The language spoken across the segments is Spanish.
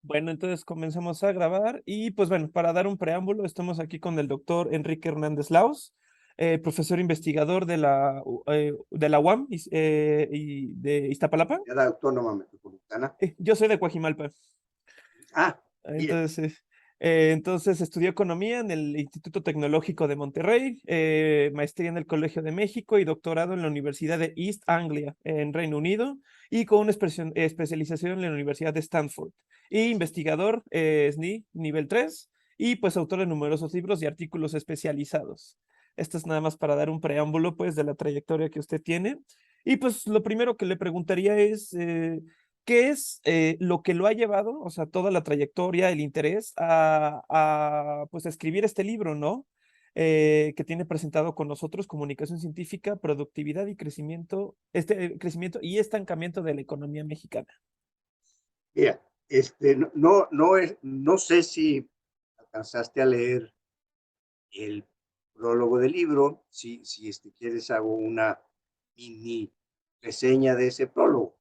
Bueno, entonces comenzamos a grabar y pues bueno, para dar un preámbulo, estamos aquí con el doctor Enrique Hernández Laus, profesor investigador de la UAM y de Iztapalapa. Ciudad Autónoma Metropolitana. Yo soy de Coajimalpa. Ah, mire, Entonces, entonces estudió economía en el Instituto Tecnológico de Monterrey, maestría en el Colegio de México y doctorado en la Universidad de East Anglia en Reino Unido y con una especialización en la Universidad de Stanford. Y investigador SNI nivel 3 y pues autor de numerosos libros y artículos especializados. Esto es nada más para dar un preámbulo pues de la trayectoria que usted tiene. Y pues lo primero que le preguntaría es, ¿qué es lo que lo ha llevado, o sea, toda la trayectoria, el interés pues, a escribir este libro, ¿no? Que tiene presentado con nosotros, Comunicación Científica, Productividad y Crecimiento, crecimiento y estancamiento de la economía mexicana. mira, no sé si alcanzaste a leer el prólogo del libro. Si quieres, hago una mini reseña de ese prólogo.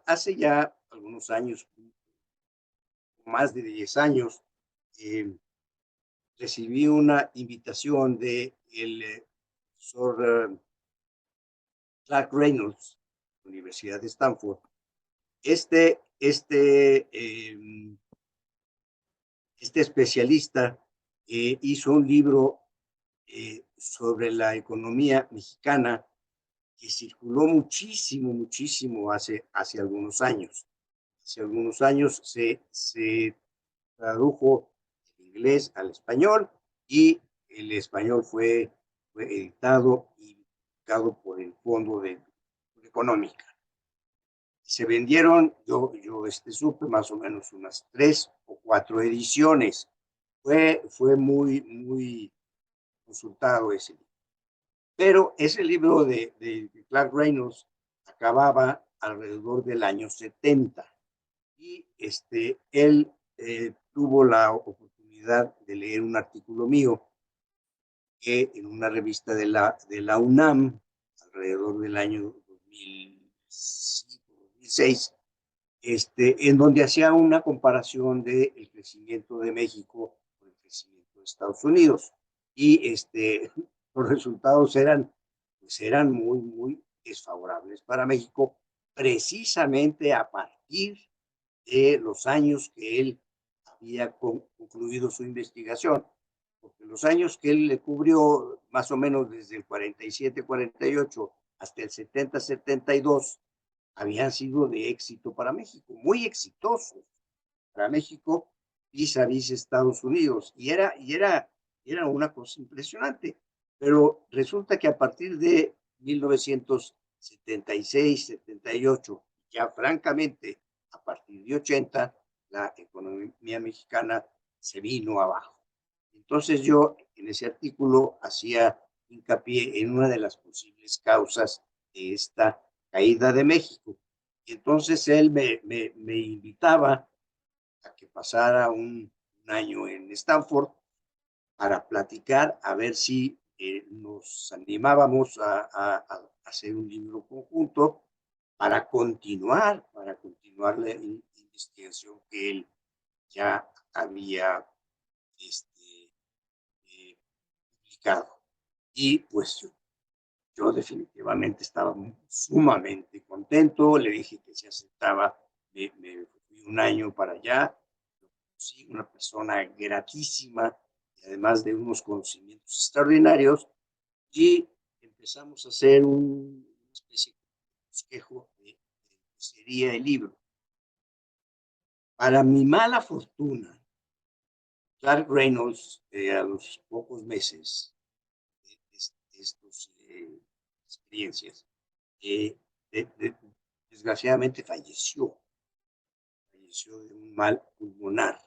Hace ya algunos años, más de 10 años, eh, recibí una invitación de el profesor Clark Reynolds, Universidad de Stanford. Este, este eh, este especialista hizo un libro sobre la economía mexicana que circuló muchísimo, muchísimo hace algunos años. Hace algunos años se tradujo del inglés al español y el español fue editado y publicado por el Fondo de Económica. Se vendieron, yo supe más o menos unas 3 o 4 ediciones. Fue muy consultado ese libro. Pero ese libro de Clark Reynolds acababa alrededor del año 70 y él tuvo la oportunidad de leer un artículo mío que en una revista de la UNAM, alrededor del año 2005-2006, en donde hacía una comparación del crecimiento de México con el crecimiento de Estados Unidos. Y los resultados eran muy desfavorables para México, precisamente a partir de los años que él había concluido su investigación, porque los años que él le cubrió, más o menos desde el 47-48 hasta el 70-72, habían sido de éxito para México, muy exitosos para México vis a vis Estados Unidos. Y era una cosa impresionante. Pero resulta que a partir de 1976, 78, ya francamente, a partir de 80, la economía mexicana se vino abajo. Entonces yo en ese artículo hacía hincapié en una de las posibles causas de esta caída de México. Y entonces él me invitaba a que pasara un año en Stanford para platicar, a ver si nos animábamos a hacer un libro conjunto para continuar la investigación que él ya había este, publicado. Y pues yo definitivamente estaba sumamente contento, le dije que se aceptaba, me fui un año para allá, sí, una persona gratísima y además de unos conocimientos extraordinarios, y empezamos a hacer una especie de bosquejo de lo que sería el libro. Para mi mala fortuna, Clark Reynolds, a los pocos meses de estas experiencias, eh, desgraciadamente falleció de un mal pulmonar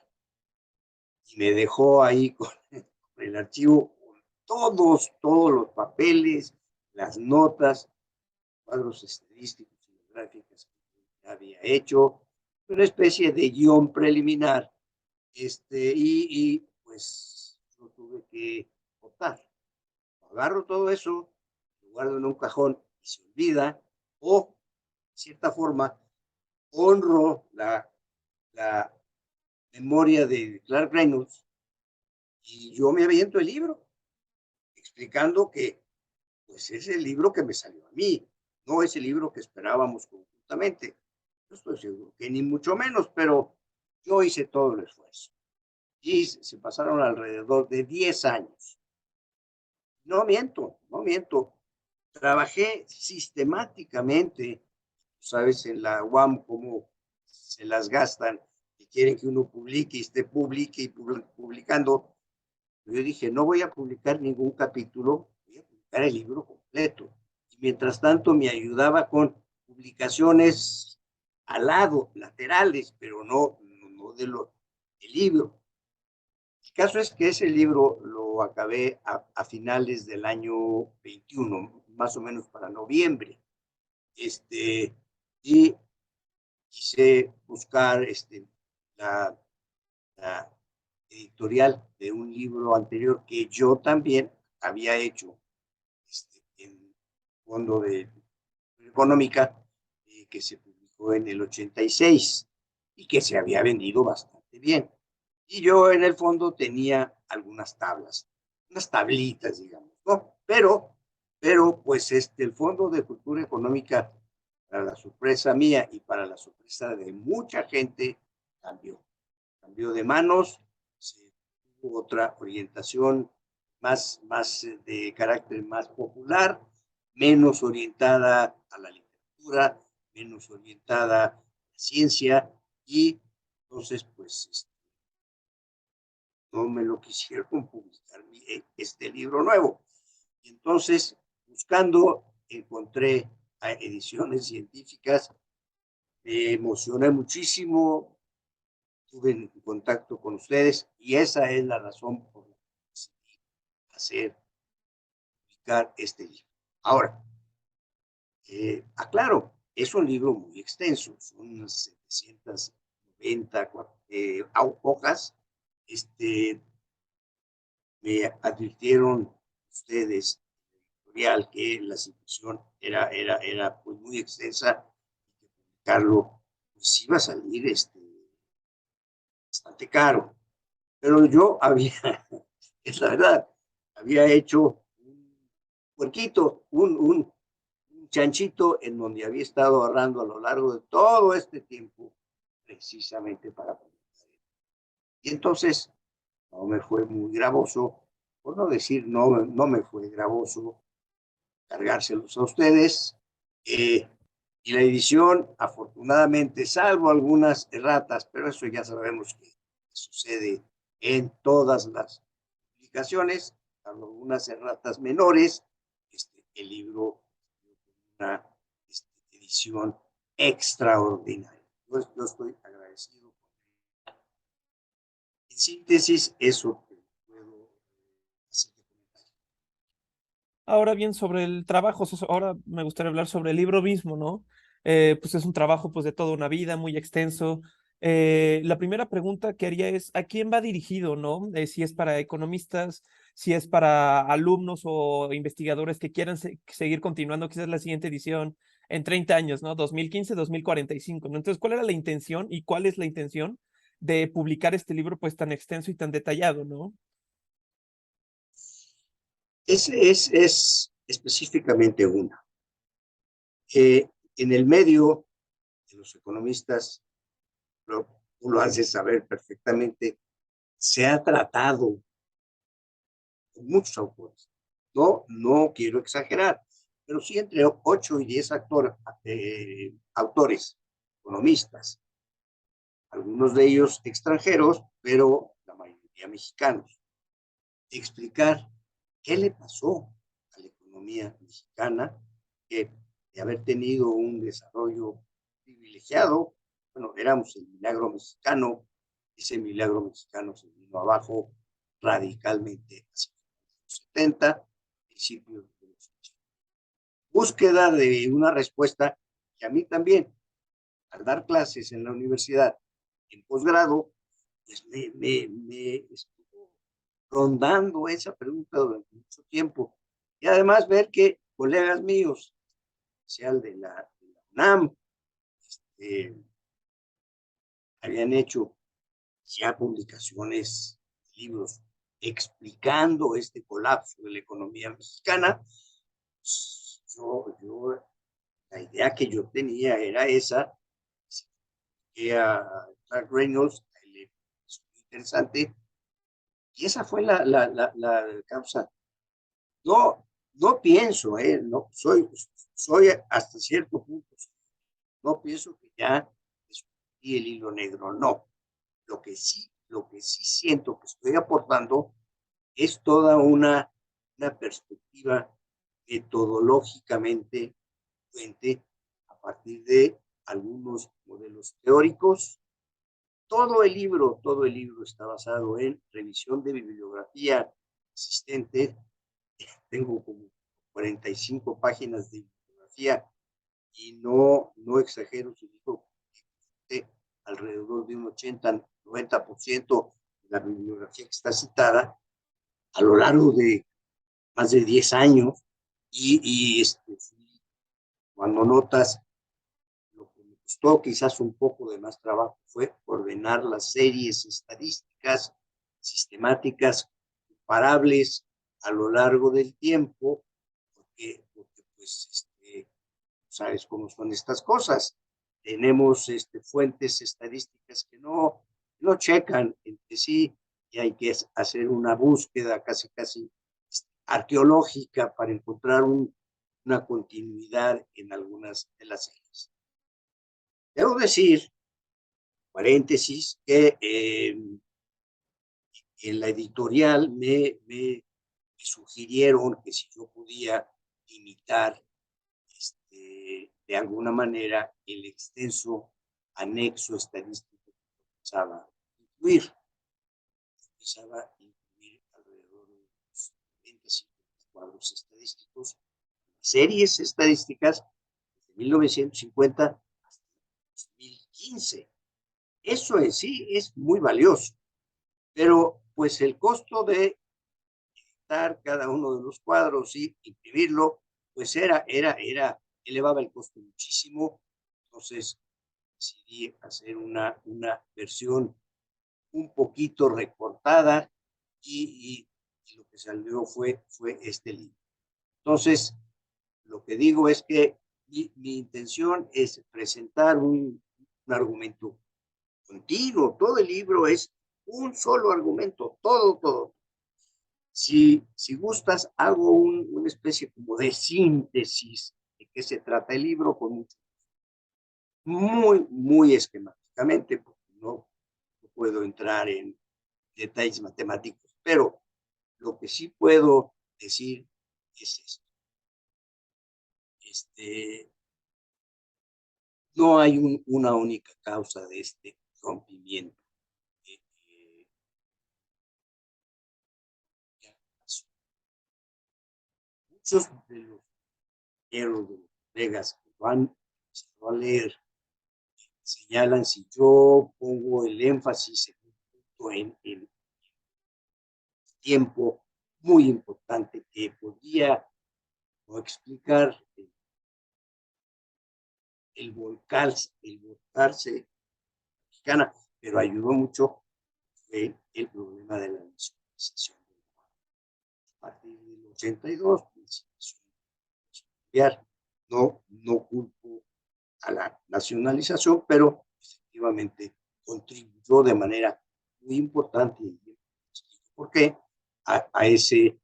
y me dejó ahí con el archivo, con todos los papeles, las notas, cuadros estadísticos y gráficas que había hecho, una especie de guión preliminar, pues yo tuve que votar. Agarro todo eso, lo guardo en un cajón y se olvida, o de cierta forma honro la memoria de Clark Reynolds, y yo me aviento el libro explicando que pues es el libro que me salió a mí, no es el libro que esperábamos conjuntamente. No estoy seguro que ni mucho menos, pero yo hice todo el esfuerzo. Y se pasaron alrededor de 10 años. No miento, no miento. Trabajé sistemáticamente, sabes, en la UAM, cómo se las gastan y quieren que uno publique y esté publique y publicando. Yo dije, no voy a publicar ningún capítulo, voy a publicar el libro completo. Y mientras tanto me ayudaba con publicaciones al lado, laterales, pero no del libro. El caso es que ese libro lo acabé a finales del año 21, más o menos para noviembre. Y quise buscar la, la editorial de un libro anterior que yo también había hecho en Fondo de Económica, que se publicó en el 86 y que se había vendido bastante bien. Y yo en el fondo tenía algunas tablas, unas tablitas, digamos, ¿no? Pero pues el Fondo de Cultura Económica, para la sorpresa mía y para la sorpresa de mucha gente, cambió de manos, se tuvo otra orientación más de carácter más popular, menos orientada a la literatura, menos orientada a la ciencia, y entonces pues no me lo quisieron publicar este libro nuevo. Y entonces, buscando, encontré a Ediciones Científicas, me emocioné muchísimo, estuve en contacto con ustedes y esa es la razón por la que decidí hacer, publicar este libro. Ahora, aclaro, es un libro muy extenso, son unas 790 hojas. Me advirtieron ustedes, editorial, que la situación era pues muy extensa y que publicarlo pues iba a salir bastante caro. Pero yo había, es la verdad, había hecho un puerquito, un chanchito en donde había estado ahorrando a lo largo de todo este tiempo precisamente para publicar. Y entonces no me fue muy gravoso, por no decir no me fue gravoso cargárselos a ustedes. Y la edición, afortunadamente, salvo algunas erratas, pero eso ya sabemos que sucede en todas las publicaciones, salvo algunas erratas menores, el libro una edición extraordinaria. Yo estoy agradecido. En síntesis, eso que puedo hacer. Ahora bien, sobre el trabajo, ahora me gustaría hablar sobre el libro mismo, ¿no? Pues es un trabajo pues de toda una vida, muy extenso. La primera pregunta que haría es, ¿a quién va dirigido, no? Si es para economistas, si es para alumnos o investigadores que quieran seguir continuando, quizás la siguiente edición en 30 años, ¿no? 2015, 2045, ¿no? Entonces, ¿cuál era la intención y cuál es la intención de publicar este libro pues tan extenso y tan detallado, ¿no? Ese es específicamente una. En el medio de los economistas, tú lo has de saber perfectamente, se ha tratado con muchos autores. No quiero exagerar, pero sí entre 8 y 10 autores, economistas, algunos de ellos extranjeros, pero la mayoría mexicanos, explicar qué le pasó a la economía mexicana, que de haber tenido un desarrollo privilegiado, bueno, éramos el milagro mexicano, ese milagro mexicano se vino abajo radicalmente hacia los 70, principios de los 80. Búsqueda de una respuesta que a mí también, al dar clases en la universidad, en posgrado, pues me estuvo rondando esa pregunta durante mucho tiempo. Y además ver que colegas míos, especial de la UNAM, habían hecho ya publicaciones, libros explicando este colapso de la economía mexicana. Pues, la idea que yo tenía era esa, que a Clark Reynolds le pareció interesante, y esa fue la causa. No, no pienso, no, soy hasta cierto punto, no pienso que ya descubrí el hilo negro, no. Lo que sí siento que estoy aportando es toda una perspectiva metodológicamente fuente a partir de algunos modelos teóricos. Todo el libro está basado en revisión de bibliografía existente. Tengo como 45 páginas de bibliografía y no exagero si digo que alrededor de un 80-90% de la bibliografía que está citada a lo largo de más de 10 años y cuando notas lo que me costó quizás un poco de más trabajo fue ordenar las series estadísticas sistemáticas comparables a lo largo del tiempo, porque pues sabes cómo son estas cosas. Tenemos fuentes estadísticas que no checan entre sí y hay que hacer una búsqueda casi arqueológica para encontrar una continuidad en algunas de las series. Debo decir, paréntesis, que en la editorial me sugirieron que si yo podía imitar de alguna manera el extenso anexo estadístico que empezaba a incluir. Empezaba a incluir alrededor de los 25 cuadros estadísticos, series estadísticas desde 1950 hasta 2015. Eso en sí es muy valioso, pero pues el costo de editar cada uno de los cuadros y imprimirlo, pues elevaba el costo muchísimo. Entonces decidí hacer una versión un poquito recortada y lo que salió fue este libro. Entonces, lo que digo es que mi intención es presentar un argumento continuo. Todo el libro es un solo argumento, todo. Si gustas, hago una especie como de síntesis de qué se trata el libro con mucho, muy esquemáticamente, porque no puedo entrar en detalles matemáticos, pero lo que sí puedo decir es esto. No hay una única causa de este rompimiento. Muchos de los héroes de los colegas que van a leer señalan, si yo pongo el énfasis en el tiempo muy importante que podía no explicar el volcarse mexicana, pero ayudó mucho el problema de la nacionalización. A partir del 82, no culpo a la nacionalización, pero efectivamente contribuyó de manera muy importante, ¿por qué? A ese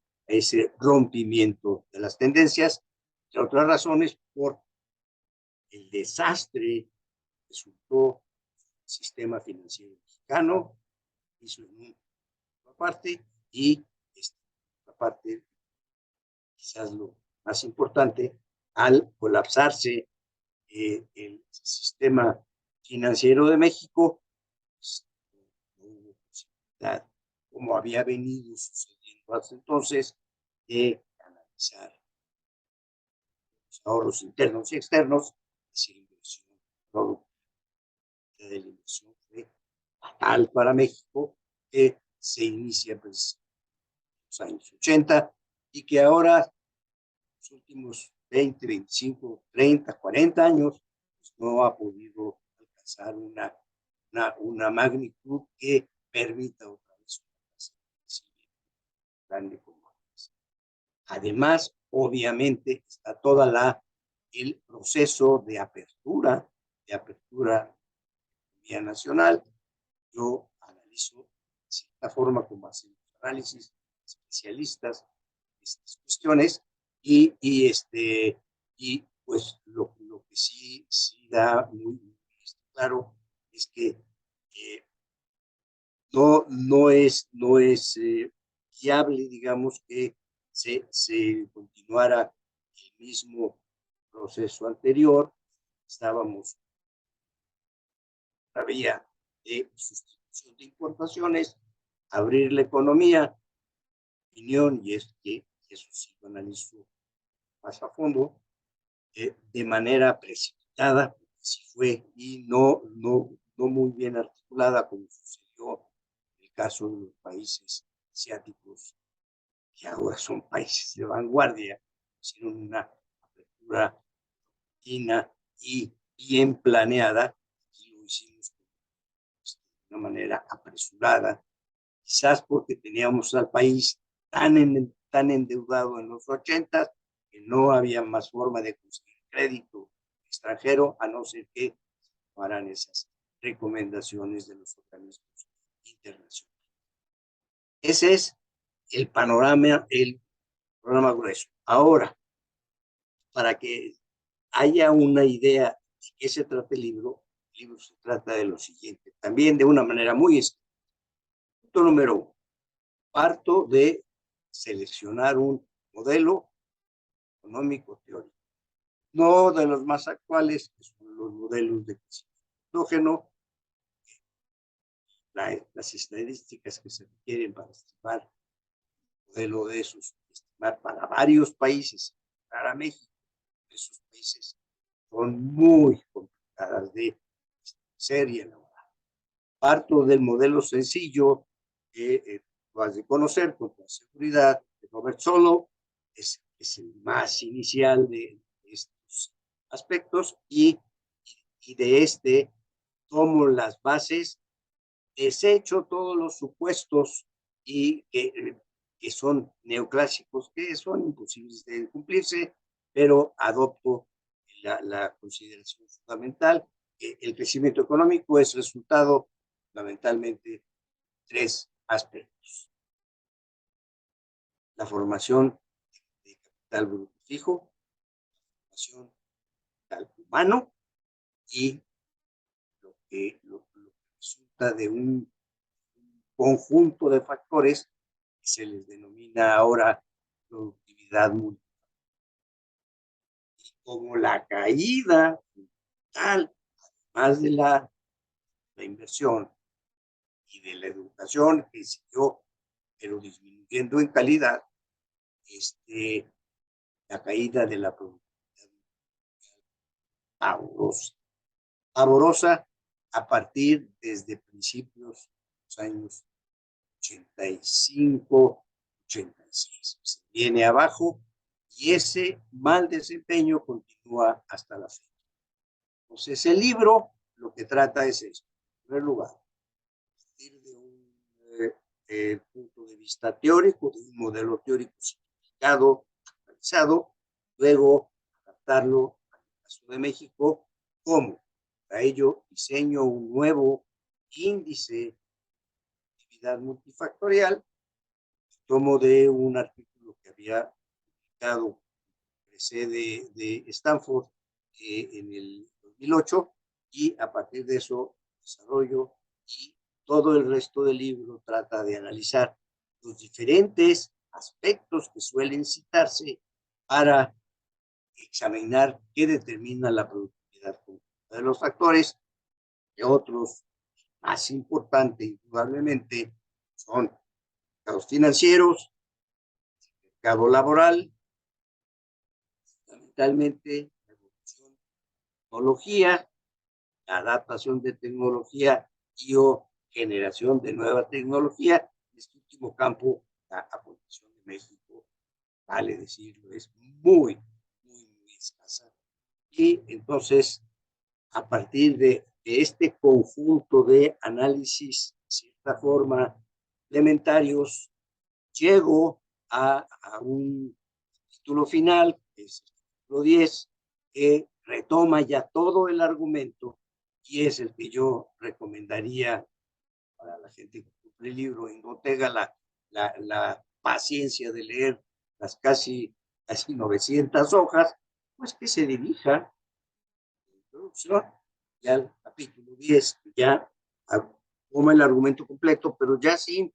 rompimiento de las tendencias, entre otras razones, por el desastre que resultó el sistema financiero mexicano, hizo en una parte, y esta parte, quizás lo más importante, al colapsarse el sistema financiero de México, pues, no hubo posibilidad, como había venido sucediendo hasta entonces, de canalizar los ahorros internos y externos, es decir, inversión productiva. La de la inversión fue fatal para México, que se inicia pues, en los años 80 y que ahora, los últimos 20, 25, 30, 40 años, pues, no ha podido alcanzar una magnitud que permita otra vez una tasa de crecimiento grande como antes. Además, obviamente, está el proceso de apertura economía nacional. Yo analizo de cierta forma como hacen los análisis especialistas de estas cuestiones y pues lo que sí da muy claro es que no es viable, digamos, que se continuara el mismo proceso anterior. Estábamos todavía de sustitución de importaciones, abrir la economía. Mi opinión, y es que eso sí lo analizo más a fondo, de manera precipitada, si fue, y no muy bien articulada, como sucedió en el caso de los países asiáticos, que ahora son países de vanguardia, hicieron una apertura fina y bien planeada, y lo hicimos de una manera apresurada, quizás porque teníamos al país tan endeudado en los 80 que no había más forma de conseguir crédito extranjero a no ser que fueran esas recomendaciones de los organismos internacionales. Ese es el panorama grueso. Ahora, para que haya una idea de qué se trata el libro se trata de lo siguiente, también de una manera muy escrita. Punto número 1. Parto de seleccionar un modelo económico teórico, no de los más actuales, que son los modelos de crecimiento endógeno, las estadísticas que se requieren para estimar el modelo de esos, estimar para varios países, para México, esos países son muy complicadas de ser y elaborar. Parto del modelo sencillo que lo has de conocer con toda seguridad, de Robert Solow, es el más inicial de estos aspectos y de tomo las bases, desecho todos los supuestos y que son neoclásicos, que son imposibles de cumplirse, pero adopto la consideración fundamental que el crecimiento económico es resultado fundamentalmente tres aspectos: la formación de capital bruto fijo, la formación de capital humano y lo que resulta de un conjunto de factores que se les denomina ahora productividad multifactorial. Y como la caída tal, además de la inversión y de la educación que siguió, pero disminuyendo en calidad, la caída de la productividad pavorosa a partir desde principios de los años 85, 86. Se viene abajo y ese mal desempeño continúa hasta la fecha. Entonces, el libro lo que trata es esto. En primer lugar, a partir de un punto de vista teórico, de un modelo teórico simplificado, actualizado, luego adaptarlo al caso de México. ¿Cómo? Para ello diseño un nuevo índice de actividad multifactorial. Tomo de un artículo que había publicado de Stanford en el 2008 y a partir de eso desarrollo, y todo el resto del libro trata de analizar los diferentes aspectos que suelen citarse para examinar qué determina la productividad de los factores, que otros más importantes indudablemente son mercados financieros, el mercado laboral, fundamentalmente la evolución de tecnología, la adaptación de tecnología y o generación de nueva tecnología. En este último campo, la aportación de México, vale decirlo, es muy escasa. Y entonces, a partir de este conjunto de análisis, de esta forma elementarios, llego a un título final, que es el título 10, que retoma ya todo el argumento y es el que yo recomendaría para la gente que compre el libro y no tenga la paciencia de leer las casi 900 hojas, pues que se dirija a la introducción y al capítulo 10, ya toma el argumento completo, pero ya sin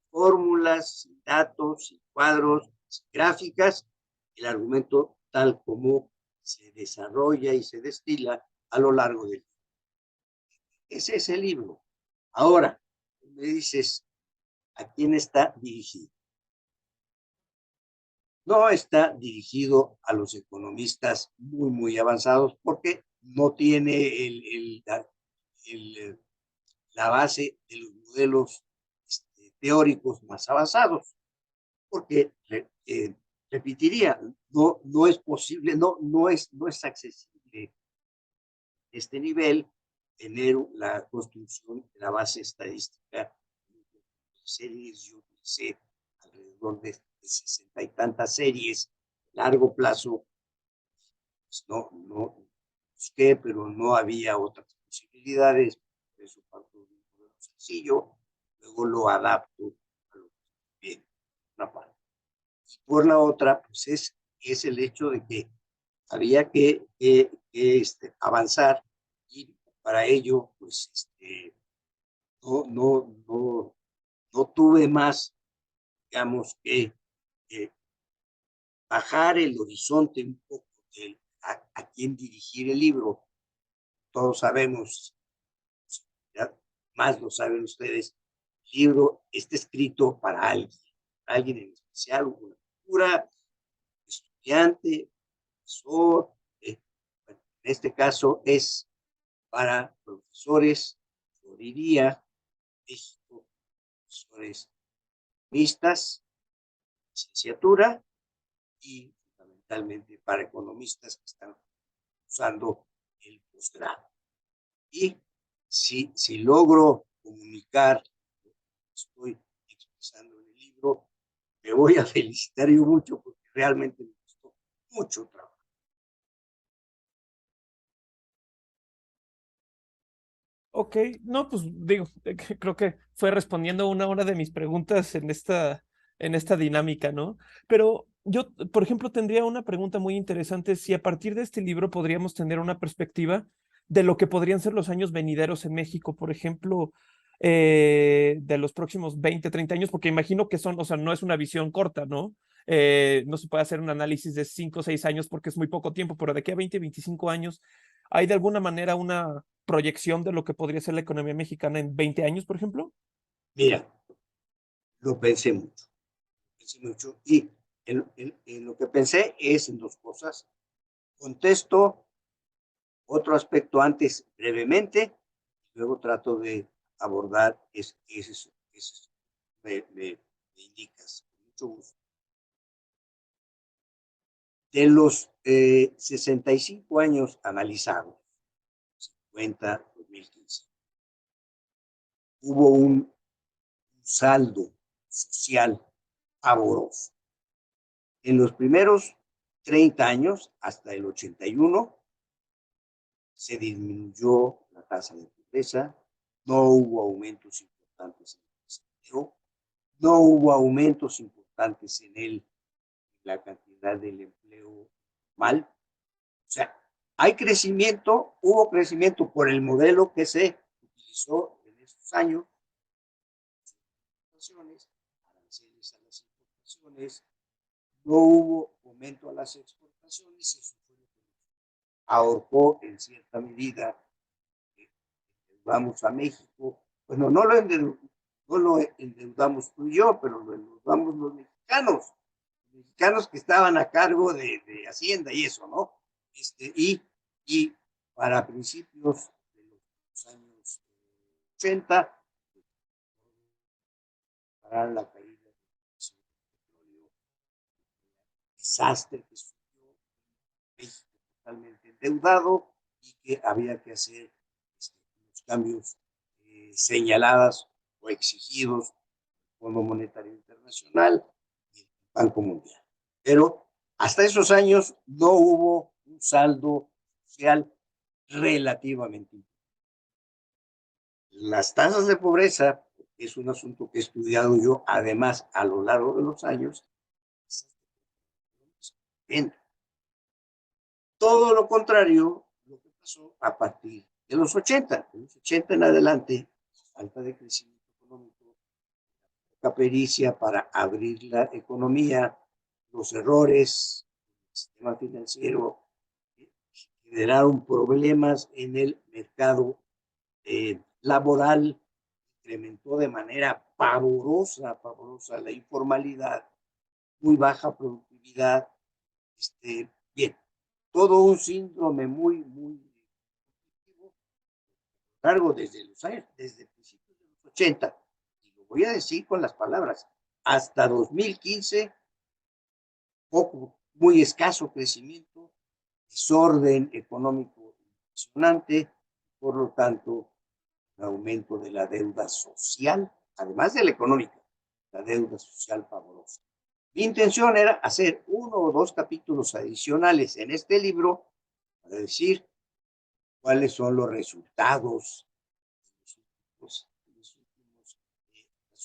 fórmulas, sin datos, sin cuadros, sin gráficas, el argumento tal como se desarrolla y se destila a lo largo del libro. Ese es el libro. Ahora, me dices, ¿a quién está dirigido? No está dirigido a los economistas muy avanzados porque no tiene la base de los modelos teóricos más avanzados, porque repetiría, no es posible, no es accesible este nivel tener la construcción de la base estadística de series. Yo utilicé alrededor de 60 y tantas series a largo plazo, pues no busqué, pero no había otras posibilidades. Por eso parto de un modelo sencillo, luego lo adapto a lo que viene, una parte. Y por la otra, pues es el hecho de que había que avanzar y para ello, pues no, no, no, no tuve más, digamos, que bajar el horizonte un poco de a quién dirigir el libro. Todos sabemos, ya más lo saben ustedes, el libro está escrito para alguien en especial, una figura, estudiante, profesor. Bueno, en este caso es para profesores, yo diría, México, profesores mixtas, licenciatura y fundamentalmente para economistas que están usando el posgrado. Y si logro comunicar lo que estoy expresando en el libro, me voy a felicitar yo mucho porque realmente me costó mucho trabajo. Ok, no, pues digo, creo que fue respondiendo una hora de mis preguntas en esta dinámica, ¿no? Pero yo, por ejemplo, tendría una pregunta muy interesante, si a partir de este libro podríamos tener una perspectiva de lo que podrían ser los años venideros en México, por ejemplo, de los próximos 20, 30 años, porque imagino que son, o sea, no es una visión corta, ¿no? No se puede hacer un análisis de 5 o 6 años porque es muy poco tiempo, pero de aquí a 20, 25 años, ¿hay de alguna manera una proyección de lo que podría ser la economía mexicana en 20 años, por ejemplo? Mira, lo pensé mucho y en lo que pensé es en dos cosas. Contesto otro aspecto antes brevemente, y luego trato de abordar eso me indicas. Con mucho gusto. De los 65 años analizados, 50, 2015, hubo un saldo social pavoroso. En los primeros 30 años, hasta el 81, se disminuyó la tasa de pobreza, no hubo aumentos importantes en el desempleo, no hubo aumentos importantes en la cantidad del empleo mal. O sea, hay crecimiento, hubo crecimiento por el modelo que se utilizó en esos años, aranceles a las importaciones, no hubo aumento a las exportaciones, eso fue lo que ahorcó en cierta medida. Vamos a México, bueno, no lo endeudamos tú y yo, pero lo endeudamos los mexicanos que estaban a cargo de Hacienda y eso, ¿no? Y para principios de los años 80, para la caída del petróleo, desastre que sufrió México totalmente endeudado y que había que hacer los cambios señalados o exigidos por el Fondo Monetario Internacional y el Banco Mundial. Pero hasta esos años no hubo un saldo social relativamente importante. Las tasas de pobreza, es un asunto que he estudiado yo, además, a lo largo de los años, bien. Todo lo contrario, lo que pasó a partir de los 80, de los 80 en adelante, falta de crecimiento económico, poca pericia para abrir la economía, los errores del sistema financiero generaron problemas en el mercado laboral, incrementó de manera pavorosa la informalidad, muy baja productividad, bien, todo un síndrome muy positivo, largo desde los años, desde principios de los 80, y lo voy a decir con las palabras, hasta 2015, poco, muy escaso crecimiento, desorden económico impresionante, por lo tanto, un aumento de la deuda social, además de la económica, la deuda social pavorosa. Mi intención era hacer 1 o 2 capítulos adicionales en este libro para decir cuáles son los resultados de las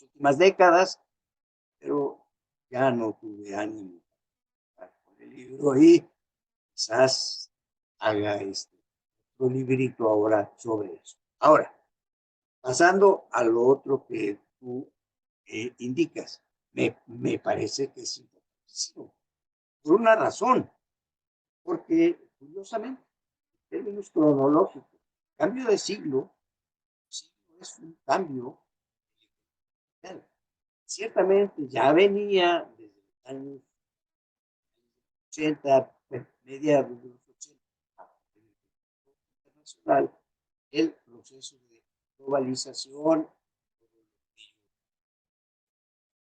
últimas décadas, pero ya no tuve ánimo con el libro y quizás haga un librito ahora sobre eso. Ahora, pasando a lo otro que tú indicas, me parece que es importantísimo, por una razón, porque curiosamente, en términos cronológicos, cambio de siglo es un cambio. Ciertamente ya venía desde los años 80, mediados de los 80, internacional, el proceso de globalización,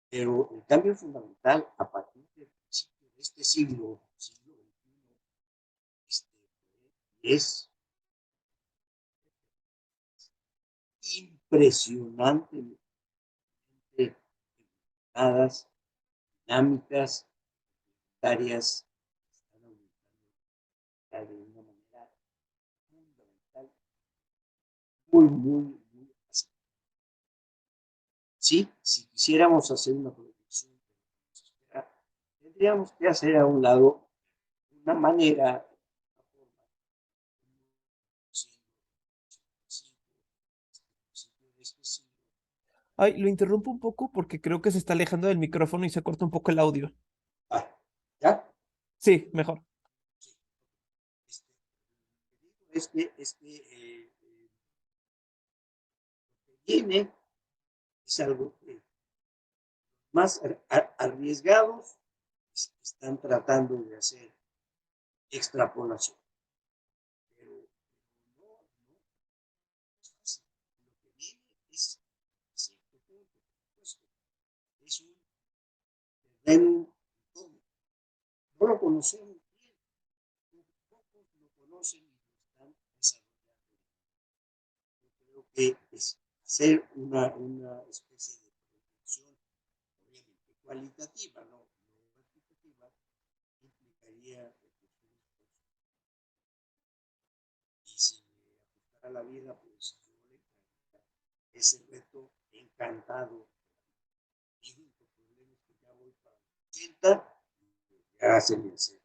pero el cambio fundamental a partir del principio de este siglo XXI, es impresionantemente dinámicas, tareas de una manera fundamental, muy así. Sí, si quisiéramos hacer una proyección, tendríamos que hacer a un lado una manera, Ay, lo interrumpo un poco porque creo que se está alejando del micrófono y se corta un poco el audio. ¿ya? Sí, mejor. Viene es algo que más arriesgados están tratando de hacer extrapolación. Pero no es fácil. Lo que viene es cierto punto, pues, es un terreno incógnito. No lo conocemos bien, pocos lo conocen y lo están desarrollando. Yo creo que es hacer una especie de proyección, obviamente cualitativa, no cuantitativa, implicaría y si me ajustara la vida, pues yo le traería ese reto encantado. Y junto problemas que ya voy para 80, ya se me acerca.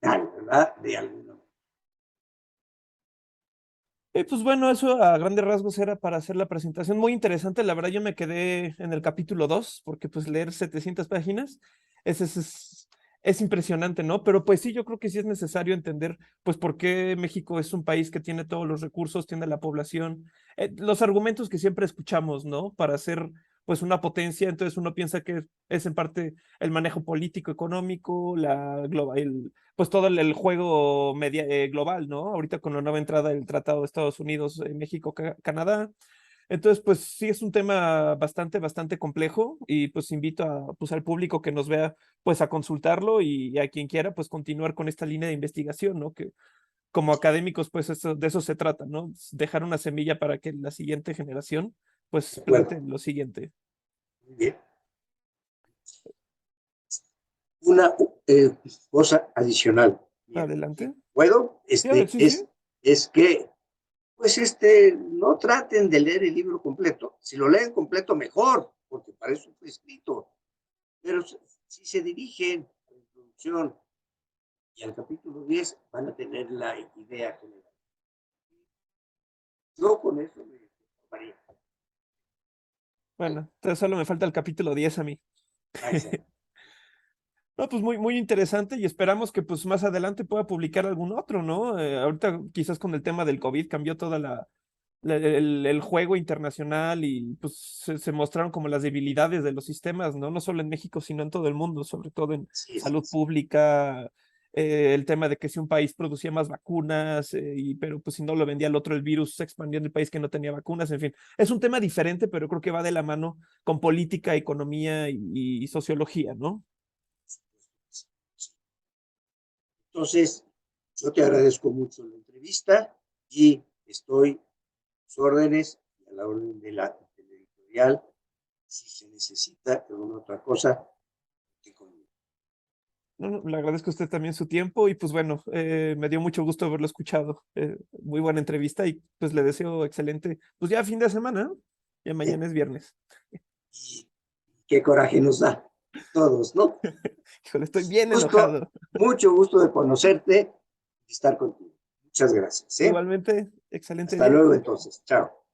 ¿Verdad? De alguna manera. Pues bueno, eso a grandes rasgos era para hacer la presentación. Muy interesante, la verdad yo me quedé en el capítulo 2 porque pues leer 700 páginas es impresionante, ¿no? Pero pues sí, yo creo que sí es necesario entender pues por qué México es un país que tiene todos los recursos, tiene la población, los argumentos que siempre escuchamos, ¿no? Para ser pues una potencia, entonces uno piensa que es en parte el manejo político, económico, pues todo el juego global, ¿no? Ahorita con la nueva entrada del Tratado de Estados Unidos, México, Canadá. Entonces, pues sí es un tema bastante complejo y pues invito pues, al público que nos vea pues a consultarlo y a quien quiera pues continuar con esta línea de investigación, ¿no? Que como académicos, pues de eso se trata, ¿no? Dejar una semilla para que la siguiente generación, pues, Bueno, plante lo siguiente. muy bien. Una cosa adicional. Bien, Adelante. ¿puedo? Sí, a ver, sí, sí. Es que, pues, no traten de leer el libro completo. Si lo leen completo, mejor, porque para eso fue escrito. Pero si se dirigen a la introducción y al capítulo 10, van a tener la idea general. Yo con eso me conformaría. Bueno, entonces solo me falta el capítulo 10 a mí. Ah, exacto. No, pues muy, muy interesante y esperamos que pues más adelante pueda publicar algún otro, ¿no? Ahorita quizás con el tema del COVID cambió toda el juego internacional y pues se mostraron como las debilidades de los sistemas, ¿no? No solo en México, sino en todo el mundo, sobre todo en Sí, sí, salud sí. pública, el tema de que si un país producía más vacunas, pero pues si no lo vendía al otro, el virus se expandió en el país que no tenía vacunas, en fin. Es un tema diferente, pero creo que va de la mano con política, economía y sociología, ¿no? Entonces, yo te agradezco mucho la entrevista y estoy a sus órdenes y a la orden de la editorial. Si se necesita alguna otra cosa, estoy conmigo. No, no, le agradezco a usted también su tiempo y pues bueno, me dio mucho gusto haberlo escuchado. Muy buena entrevista y pues le deseo excelente, pues ya fin de semana, ¿no? Ya mañana es viernes. Y qué coraje nos da a todos, ¿no? Híjole, estoy bien Gusto, enojado. mucho gusto de conocerte y estar contigo. Muchas gracias, ¿eh? Igualmente, excelente Hasta día. luego entonces. Chao.